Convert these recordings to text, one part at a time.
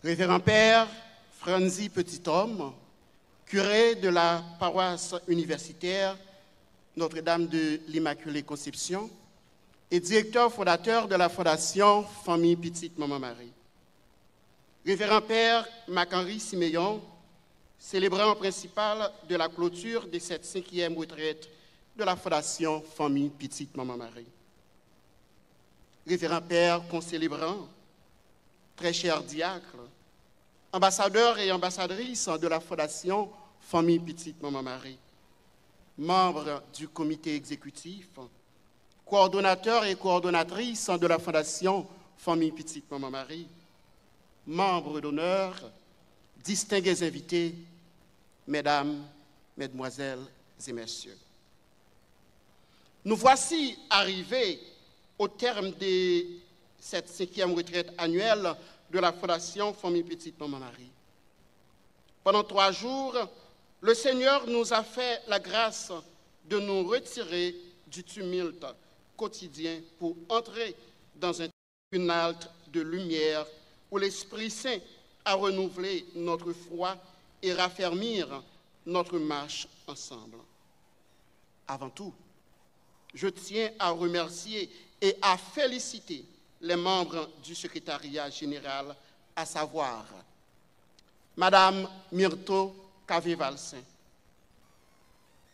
Révérend Père Franzi Petit-Homme, curé de la paroisse universitaire Notre-Dame de l'Immaculée Conception et directeur fondateur de la Fondation Famille Petite Maman Marie. Révérend Père Marc-Henri Siméon, célébrant principal de la clôture de cette 5e retraite de la Fondation Famille Petite Maman Marie. Révérend Père concélébrant, très cher diacre, ambassadeur et ambassadrice de la Fondation Famille Petite Maman Marie, membre du comité exécutif, coordonnateur et coordonnatrice de la Fondation Famille Petite Maman Marie, membre d'honneur, distingués invités, mesdames, mesdemoiselles et messieurs. Nous voici arrivés au terme de cette 5e retraite annuelle de la Fondation Famille Petite Maman Marie. Pendant 3 jours, le Seigneur nous a fait la grâce de nous retirer du tumulte quotidien pour entrer dans un tribunal de lumière où l'Esprit Saint a renouvelé notre foi et raffermir notre marche ensemble. Avant tout, je tiens à remercier et à féliciter les membres du secrétariat général, à savoir Madame Myrto Cavé-Valsin,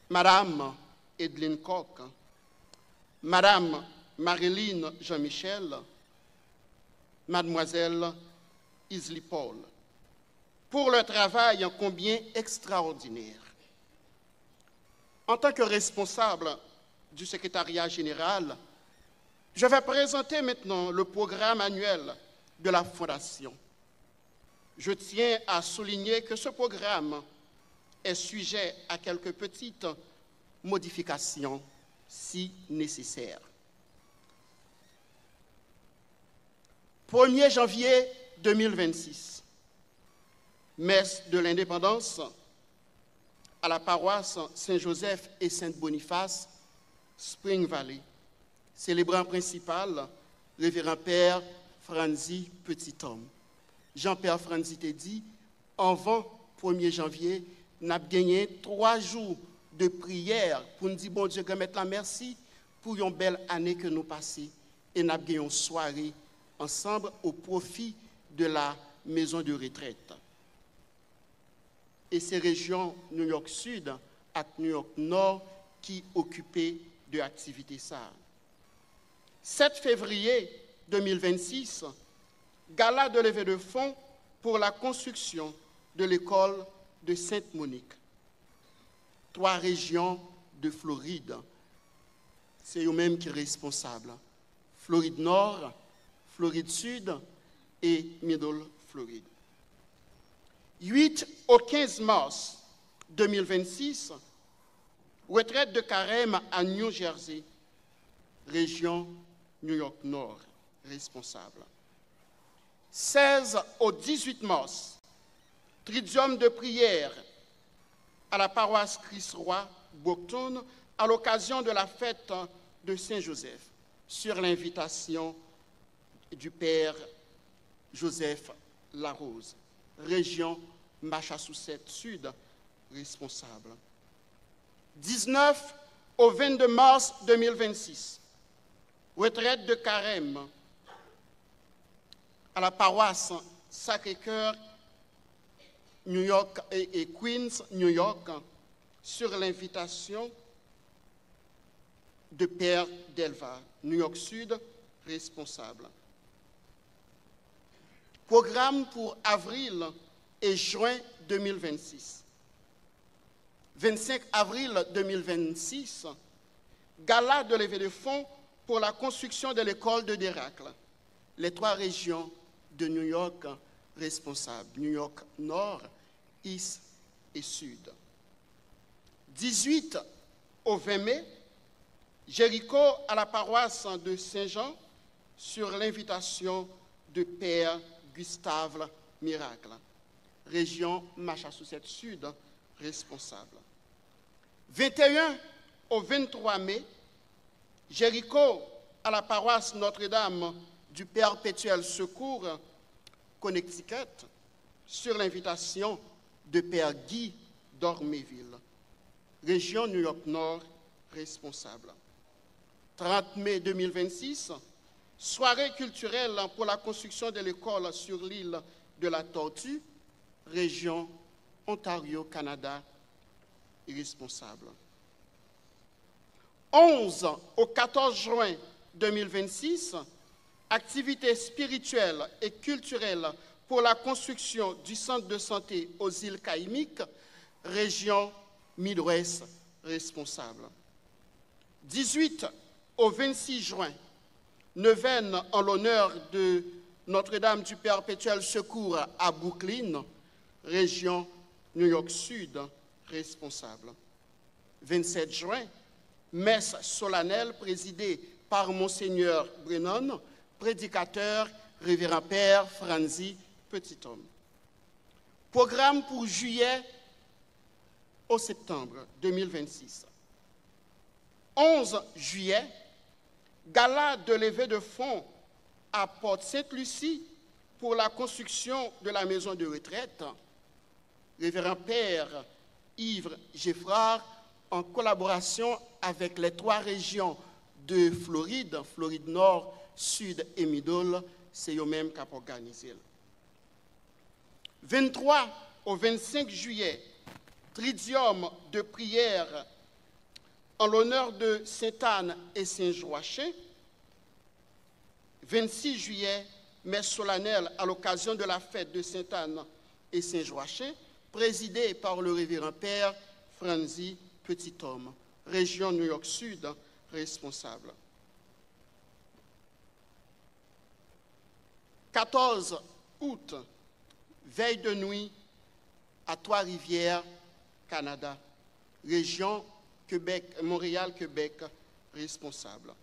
Madame Edline Koch, Madame Marilyn Jean-Michel, Mademoiselle Isli Paul, pour leur travail combien extraordinaire. En tant que responsable du secrétariat général, je vais présenter maintenant le programme annuel de la Fondation. Je tiens à souligner que ce programme est sujet à quelques petites modifications si nécessaires. 1er janvier 2026, messe de l'Indépendance à la paroisse Saint-Joseph et Sainte-Boniface, Spring Valley. Célébrant principal, révérend Père Franzi Petit-Homme. Jean-Père Franzi t'a dit, avant 1er janvier, nous avons gagné 3 jours de prière pour nous dire, bon Dieu, remettre la merci pour une belle année que nous passons. Et nous avons gagné une soirée ensemble au profit de la maison de retraite. Et ces régions New York Sud et New York Nord qui occupaient de l'activité ça. 7 février 2026, gala de levée de fonds pour la construction de l'école de Sainte-Monique. 3 régions de Floride, c'est eux-mêmes qui sont responsables. Floride Nord, Floride Sud et Middle Floride. 8 au 15 mars 2026, retraite de carême à New Jersey, région New York Nord, responsable. 16 au 18 mars, tridium de prière à la paroisse Christ-Roi, Boughton, à l'occasion de la fête de Saint-Joseph, sur l'invitation du Père Joseph Larose, région Massachusetts Sud, responsable. 19 au 22 mars 2026, retraite de carême à la paroisse Sacré-Cœur New York et Queens, New York, sur l'invitation de Père Delva, New York Sud, responsable. Programme pour avril et juin 2026. 25 avril 2026, gala de levée de fonds pour la construction de l'école de Déracle. Les 3 régions de New York responsables, New York Nord, Est et Sud. 18 au 20 mai, Jéricho à la paroisse de Saint-Jean sur l'invitation de Père Gustave Miracle, région Massachusetts Sud, responsable. 21 au 23 mai, Jéricho à la paroisse Notre-Dame du Perpétuel Secours, Connecticut, sur l'invitation de Père Guy d'Orméville, région New York Nord responsable. 30 mai 2026, soirée culturelle pour la construction de l'école sur l'île de la Tortue, région Ontario, Canada, responsable. 11 au 14 juin 2026, activités spirituelles et culturelles pour la construction du centre de santé aux îles Caïmiques, région Midwest responsable. 18 au 26 juin, neuvaine en l'honneur de Notre-Dame du Perpétuel Secours à Brooklyn, région New York Sud responsable. 27 juin, messe solennelle présidée par Monseigneur Brennan, prédicateur, révérend Père Franzi Petithomme. Programme pour juillet au septembre 2026. 11 juillet, gala de levée de fonds à Port-Sainte-Lucie pour la construction de la maison de retraite. Révérend Père Yves Geffrard, en collaboration avec les 3 régions de Floride, Floride Nord, Sud et Middle, c'est eux-mêmes qui ont organisé. 23 au 25 juillet, tridium de prière en l'honneur de Sainte-Anne et Saint-Joachim. 26 juillet, messe solennelle à l'occasion de la fête de Sainte-Anne et Saint-Joachim, présidée par le révérend Père Franzi Petithomme, région New York Sud responsable. 14 août, veille de nuit à Trois-Rivières, Canada, région Québec, Montréal-Québec responsable.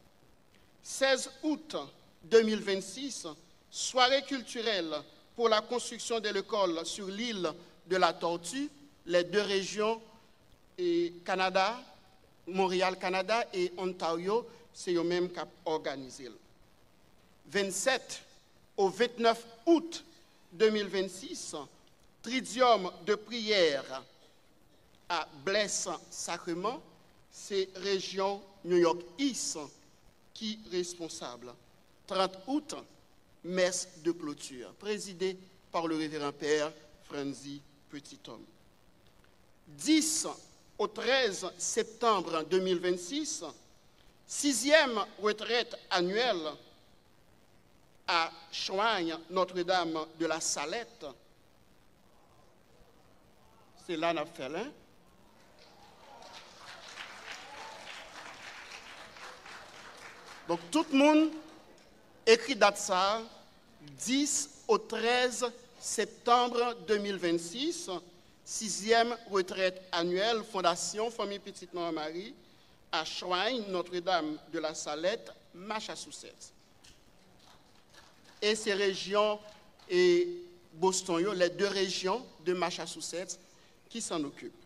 16 août 2026, soirée culturelle pour la construction de l'école sur l'île de la Tortue, les 2 régions et Canada, Montréal, Canada et Ontario, c'est eux-mêmes qui ont organisé. 27 au 29 août 2026, tridium de prière à Blesse-Sacrement, c'est région New York East qui est responsable. 30 août, messe de clôture, présidée par le révérend Père Franzi Petithomme. 10 au 13 septembre 2026, 6e retraite annuelle à Choigne, Notre-Dame de la Salette. C'est là qu'on a fait là. Donc tout le monde écrit date ça, 10 au 13 septembre 2026, 6e retraite annuelle, Fondation Famille Petite Marie à Choigne, Notre-Dame de la Salette, Massachusetts. Et ces régions et Boston, les 2 régions de Massachusetts qui s'en occupent.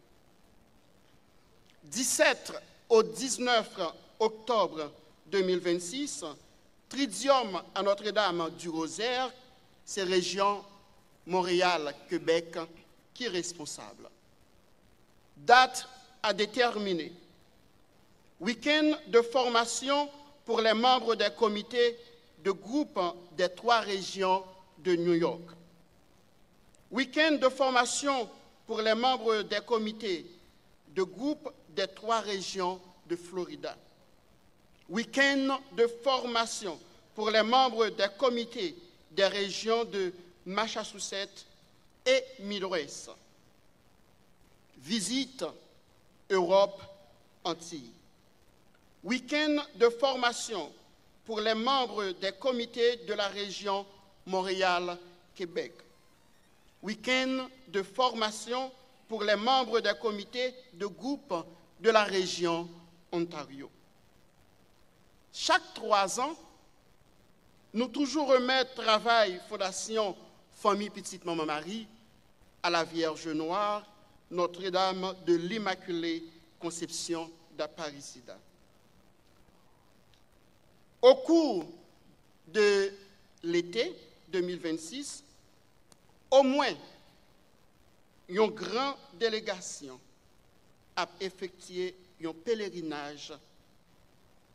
17 au 19 octobre 2026, tridium à Notre-Dame du Rosaire, c'est région Montréal-Québec qui est responsable. Date à déterminer. Week-end de formation pour les membres des comités de groupe des 3 régions de New York. Week-end de formation pour les membres des comités de groupe des 3 régions de Florida. Week-end de formation pour les membres des comités des régions de Massachusetts et Midwest. Visite Europe Antilles. Week-end de formation pour les membres des comités de la région Montréal-Québec. Week-end de formation pour les membres des comités de groupe de la région Ontario. Chaque 3 ans, nous toujours remettre travail Fondation Famille Petite Maman Marie à la Vierge Noire, Notre-Dame de l'Immaculée Conception d'Aparicida. Au cours de l'été 2026, au moins une grande délégation a effectué un pèlerinage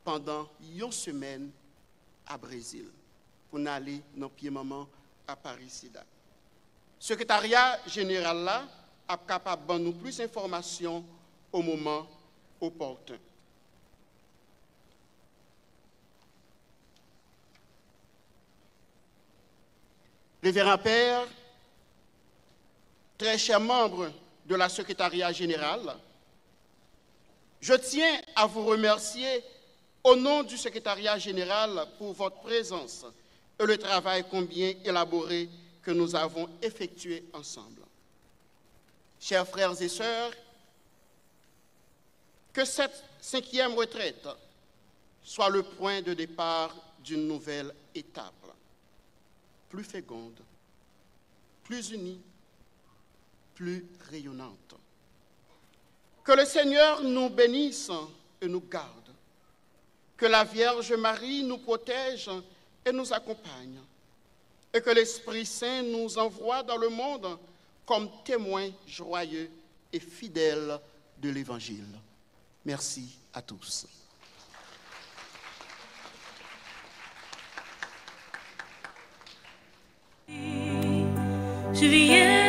pendant une semaine à Brésil pour aller dans le pied maman à Paris-Sida. Le secrétariat général là est capable de nous plus d'informations au moment opportun. Révérend Père, très chers membres de la secrétariat général, je tiens à vous remercier au nom du secrétariat général pour votre présence et le travail combien élaboré que nous avons effectué ensemble. Chers frères et sœurs, que cette 5e retraite soit le point de départ d'une nouvelle étape, plus féconde, plus unie, plus rayonnante. Que le Seigneur nous bénisse et nous garde. Que la Vierge Marie nous protège et nous accompagne. Et que l'Esprit Saint nous envoie dans le monde comme témoins joyeux et fidèles de l'Évangile. Merci à tous. Je viens